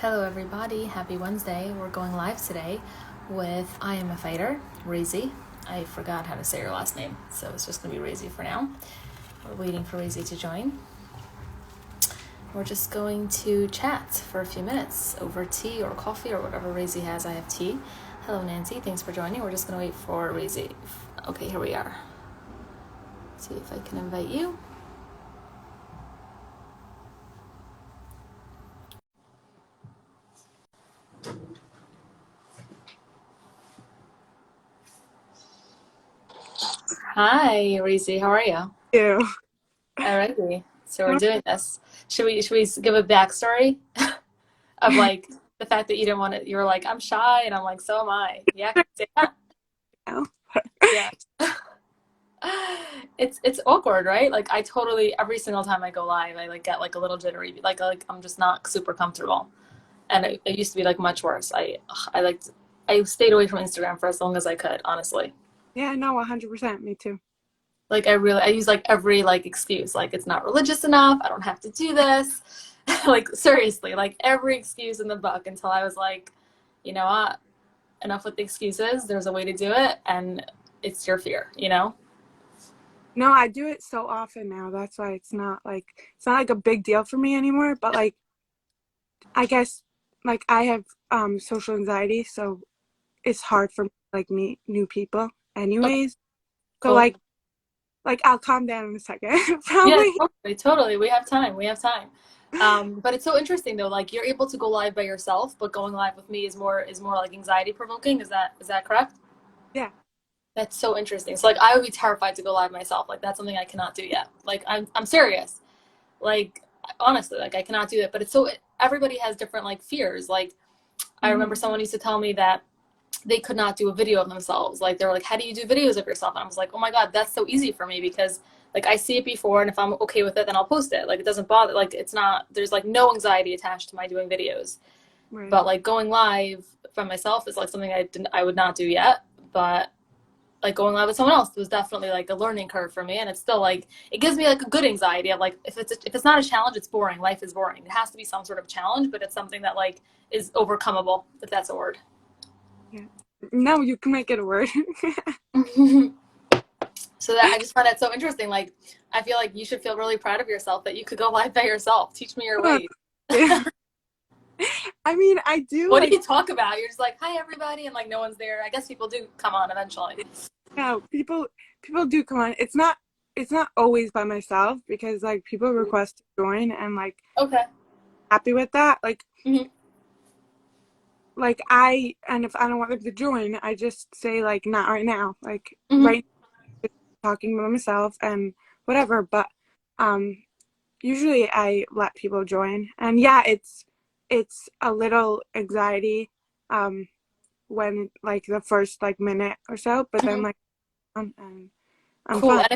Hello everybody, happy Wednesday. We're going live today with I Am a Fighter, Raizy. I forgot how to say her last name, so it's just going to be Raizy for now. We're waiting for Raizy to join. We're just going to chat for a few minutes over tea or coffee or whatever Raizy has. I have tea. Hello Nancy, thanks for joining. We're just going to wait for Raizy. Okay, here we are. Let's see if I can invite you. Hi, Raizy. How are you? Ew. Alrighty. So we're doing this. Should we give a backstory of like the fact that you didn't want to? You were like, I'm shy, and I'm like, so am I. Yeah, can you say that? No. Yeah. It's awkward, right? Like I totally every single time I go live, I like get like a little jittery, like I'm just not super comfortable. And it used to be like much worse. I stayed away from Instagram for as long as I could, honestly. Yeah, no, 100%. Me too. Like I use like every like excuse, like it's not religious enough, I don't have to do this. Like seriously, like every excuse in the book until I was like, you know what, enough with the excuses, there's a way to do it, and it's your fear. No, I do it so often now. That's why it's not like a big deal for me anymore. But like, I guess like I have social anxiety, so it's hard for me to, like, meet new people Okay, anyways. So cool. like I'll calm down in a second, Yeah, probably. totally. We have time. But it's so interesting though, like you're able to go live by yourself, but going live with me is more like anxiety provoking. Is that correct? Yeah. That's so interesting. So like I would be terrified to go live myself. Like that's something I cannot do yet. Like I'm serious. Like honestly, like I cannot do it. But it's so everybody has different like fears. Like I remember Hmm. someone used to tell me that they could not do a video of themselves. Like they were like, "How do you do videos of yourself?" And I was like, "Oh my god, that's so easy for me because like I see it before, and if I'm okay with it, then I'll post it. Like it doesn't bother. Like it's not. There's like no anxiety attached to my doing videos. Right. But like going live from myself is like something I would not do yet. But like going live with someone else was definitely like a learning curve for me, and it's still like it gives me like a good anxiety of like if it's not a challenge, it's boring. Life is boring. It has to be some sort of challenge, but it's something that like is overcomable, if that's a word. Yeah. No, you can make it a word. So that I just find that so interesting. Like I feel like you should feel really proud of yourself that you could go live by yourself. Teach me your ways. Yeah. I mean, I do What do like. you talk about? You're just like, hi everybody, and like no one's there. I guess people do come on eventually. No, people do come on. It's not always by myself because like people request to join and like Okay. happy with that. Hmm. Like I and if I don't want them to join, I just say like not right now. Like Hmm. right now, just talking by myself and whatever. But um usually I let people join. And yeah, it's a little anxiety when like the first like minute or so, but then Hmm. like and I'm Cool. fine.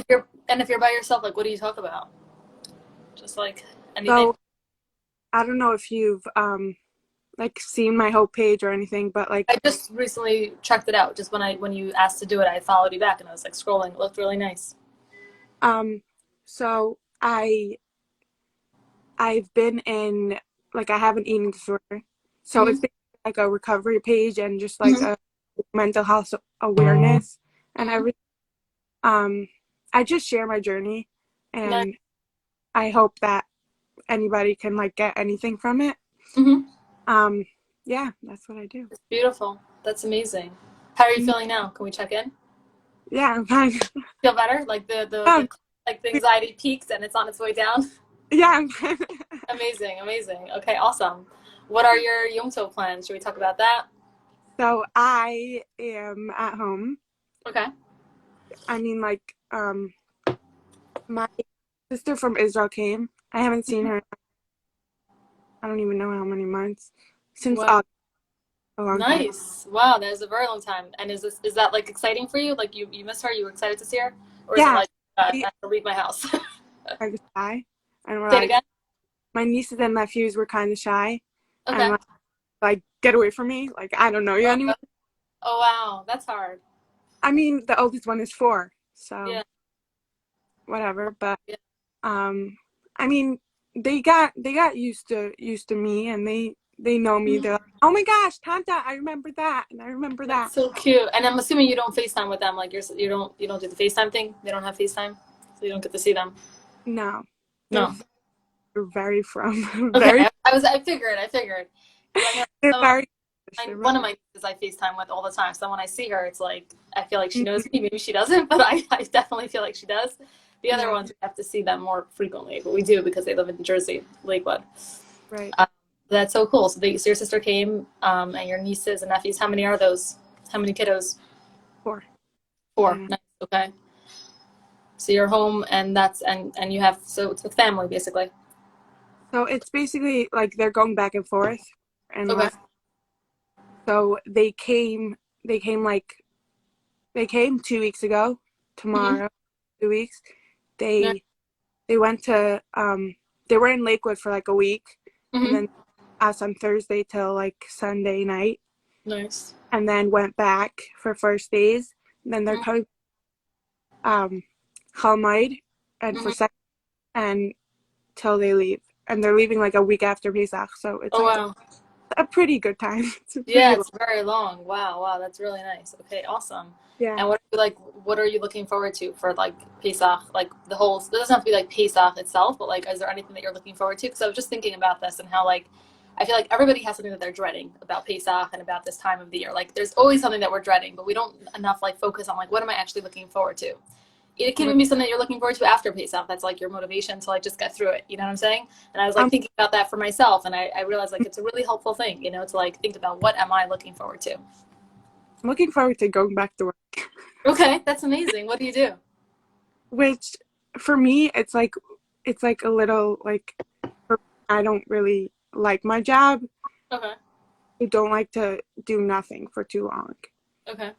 And if you're by yourself, like what do you talk about? Just like anything. So I don't know if you've like seen my whole page or anything, but I like just recently checked it out. Just when you asked to do it, I followed you back and I was like scrolling. It looked really nice. um so I've been in like I have an eating disorder. So it's Hmm. been like a recovery page and just like Hmm. a mental health awareness and Hmm. everything. Um I just share my journey Nice. and I hope that anybody can like get anything from it. Hmm. Um yeah, that's what I do. It's beautiful. That's amazing. How are you feeling now? Can we check in? Yeah, I'm fine. Feel better? Like the um, like the anxiety peaked and it's on its way down? yeah, I'm fine. Amazing, amazing. Okay, awesome. What are your Yomto plans? Should we talk about that? So I am at home. Okay. I mean, like, my sister from Israel came. I haven't seen her. I don't even know how many months since Wow. August. A long time. Nice. Wow, that is a very long time. And is that like exciting for you? Like you miss her? You were excited to see her? Or is it Yeah, like we I have to leave my house? are shy, and we're Say it like, again? my nieces and nephews were kind of shy, and Okay. like get away from me. Like I don't know you Oh, anymore. oh wow, that's hard. I mean, the oldest one is 4, so Yeah. whatever. But Yeah. um, I mean, they got used to me, and they know me. They're like, oh my gosh, Tanta, I remember that, and I remember that. That's so cute. And I'm assuming you don't FaceTime with them. Like you don't do the FaceTime thing. They don't have FaceTime, so you don't get to see them. No, they're No. they're very from Okay. very. I figured. I figured. Because I know They're some of very. one of my nieces I FaceTime with all the time. So when I see her, it's like I feel like she knows me. Maybe she doesn't, but I definitely feel like she does. The other Yeah, ones we have to see them more frequently, but we do because they live in Jersey, Lakewood. right. Um, that's so cool. So your sister came, and your nieces and nephews. How many are those? How many kiddos? 4. Four. Yeah. Nice. Okay. So you're home, and and you have so it's with family basically. So it's basically like they're going back and forth and Okay. left. So they came like they came 2 weeks ago. Mm-hmm. Tomorrow, 2 weeks. Nice. They they went to they were in Lakewood for like a week, and Mm-hmm. then us on Thursday till like Sunday night, Nice. and then went back for first days. And then they're Mm-hmm. coming Chalmide and for Mm-hmm. second and till they leave, and they're leaving like a week after Pesach. So it's Oh like wow. a pretty good time. It's a Yeah, pretty long. it's very long. Wow, wow, that's really nice. Okay, awesome. Yeah. And what are you looking forward to for like Pesach? Like the whole, it doesn't have to be like Pesach itself, but like, is there anything that you're looking forward to? Because I was just thinking about this and how like, I feel like everybody has something that they're dreading about Pesach and about this time of the year. Like, there's always something that we're dreading, but we don't enough like focus on like, what am I actually looking forward to? It can even be something that you're looking forward to after Pesach. That's like your motivation to like just get through it. You know what I'm saying? And I was like I'm thinking about that for myself, and I realized like it's a really helpful thing, to like think about what am I looking forward to. looking forward to going back to work, Okay, that's amazing. What do you do? which for me it's like a little like I don't really like my job. Okay, I don't like to do nothing for too long. okay,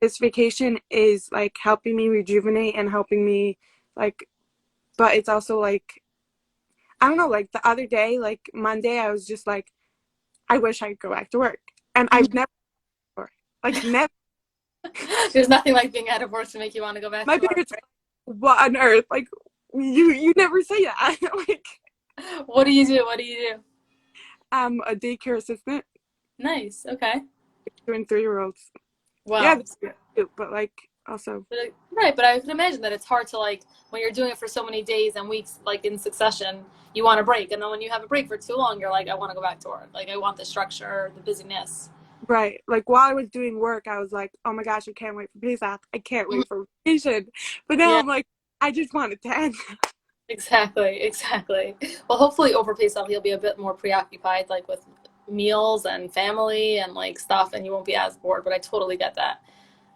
This vacation is like helping me rejuvenate and helping me like, but it's also like I don't know, like the other day, like Monday, I was just like, I wish I could go back to work. And I've never, like, never, There's nothing like being out of work to make you want to go back my to work, parents, what on earth? Like, you never say that. Like, right? What do you do? What do you do? I'm a daycare assistant, Nice. Okay. 2 and 3-year-olds. Yeah, Wow. they're cute, but like, also, Right, but I can imagine that it's hard to like when you're doing it for so many days and weeks, like in succession, you want a break, and then when you have a break for too long, you're like, I want to go back to work. Like I want the structure, the busyness. right. Like, while I was doing work, I was like, oh my gosh, I can't wait for Pesach. I can't Mhm. wait for vacation. But now Yeah, I'm like, I just want it to end. exactly, exactly. Well, hopefully over Pesach you'll be a bit more preoccupied, like with meals and family and like stuff, and you won't be as bored. But I totally get that.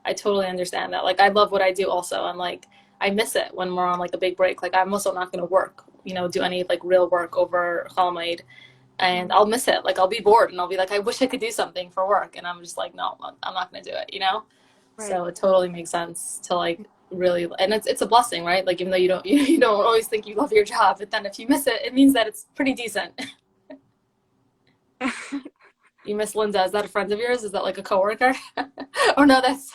I totally understand that. Like I love what I do also, and like I miss it when we're on like a big break. Like I'm also not going to work, do any like real work over Chalamoid, and I'll miss it. Like I'll be bored, and I'll be like, I wish I could do something for work, and I'm just like, no, I'm not going to do it. Right. So it totally makes sense to like really, and it's a blessing, right? Like even though you don't you don't always think you love your job, but then if you miss it, it means that it's pretty decent. You miss Linda. Is that a friend of yours? Is that like a coworker? Or no, that's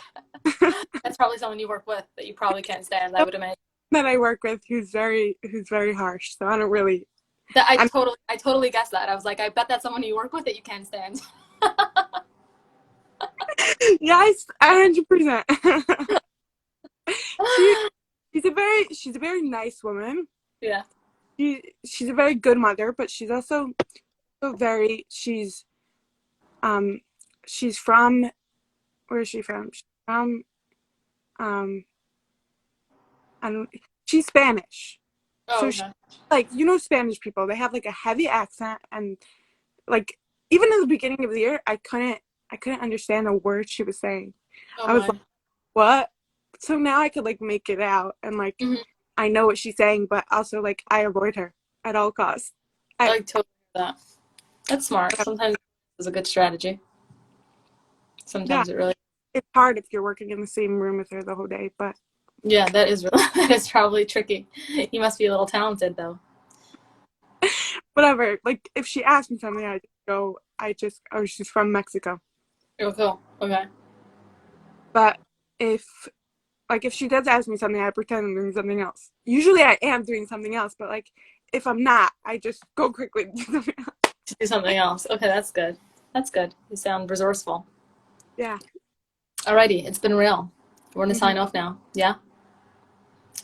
probably someone you work with that you probably can't stand, I would imagine. That I work with who's very harsh. So I don't really. That I'm I totally guessed that. I was like, I bet that's someone you work with that you can't stand. yes, 100%. she she's a very nice woman. Yeah. She's a very good mother, but she's also very um she's from where is she from? She's from um I don't she's Spanish. Oh, So she okay. like Spanish people, they have like a heavy accent, and like even in the beginning of the year I couldn't understand a word she was saying. Oh I was my. like, what? So now I could like make it out, and like Mm-hmm. I know what she's saying, but also like I avoid her at all costs. I I like totally get that. That's smart. Sometimes it's a good strategy. Yeah, Sometimes it really. it's hard if you're working in the same room with her the whole day, but Yeah, that is really, that is probably tricky. You must be a little talented though. whatever. Like if she asks me something, oh, she's from Mexico. Oh, cool. Okay. But if if she does ask me something, I pretend I'm doing something else. Usually I am doing something else, but like if I'm not, I just go quickly do something else. to do something else. Okay, that's good. That's good. You sound resourceful. Yeah. Alrighty, it's been real. We're gonna Hmm. sign off now. Yeah,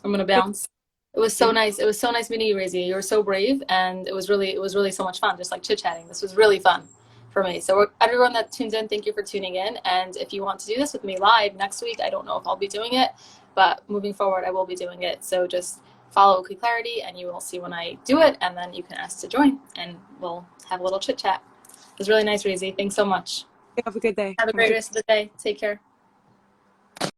I'm gonna bounce. It was so nice. It was so nice meeting you, Raizy. You were so brave, and it was really so much fun, just like chit chatting. This was really fun for me. So everyone that tunes in, thank you for tuning in. And if you want to do this with me live next week, I don't know if I'll be doing it, but moving forward, I will be doing it. So just follow OKclarity, and you will see when I do it, and then you can ask to join, and we'll have a little chit chat. It was really nice, Raizy. Thanks so much. Have a good day. Have a great rest of the day. Take care.